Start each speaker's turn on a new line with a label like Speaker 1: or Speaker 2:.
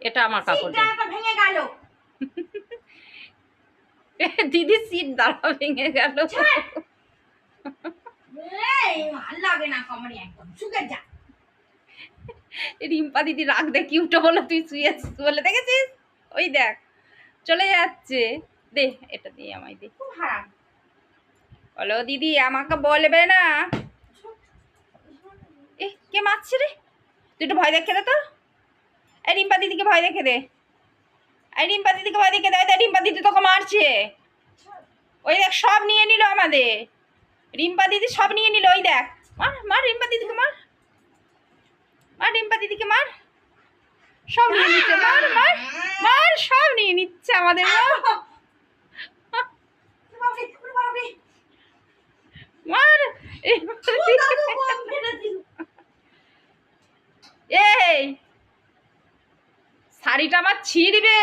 Speaker 1: এটা আমার কাপড়।
Speaker 2: ভেঙে গেল
Speaker 1: দিদি সিট দ্বারা ভেঙে গেল।
Speaker 2: ভাল লাগে না কমরে একদম শুকে যা।
Speaker 1: রিম্পা দিদি রাগ দেখি উঠে বলো তুই শুয়েছিস বলে, দেখেছিস ওই দেখ চলে যাচ্ছে। দে এটা দিয়ে আমায় দে।
Speaker 2: খুব হারাম।
Speaker 1: বলো দিদি আমাকে বলবে না। এ কে মারছে রে? তুই একটু ভয় দেখে দে তো। এই রিম্পা দিদিকে ভয় দেখে দে। এই রিম্পা দিদিকে ভয় দেখে দে। রিম্পা দিদি তোকে মারছে। ওই দেখ সব নিয়ে নিল আমাদের। রিম্পা দিদি সব নিয়ে নিল। ওই দেখ মার মার রিম্পা দিদিকে মার। মার রিম্পা দিদিকে মার। সব নিয়ে নিচ্ছে। মার মার মার সব নিয়ে নিচ্ছে আমাদের। মার। এই শাড়িটা আমার ছিঁড়বে।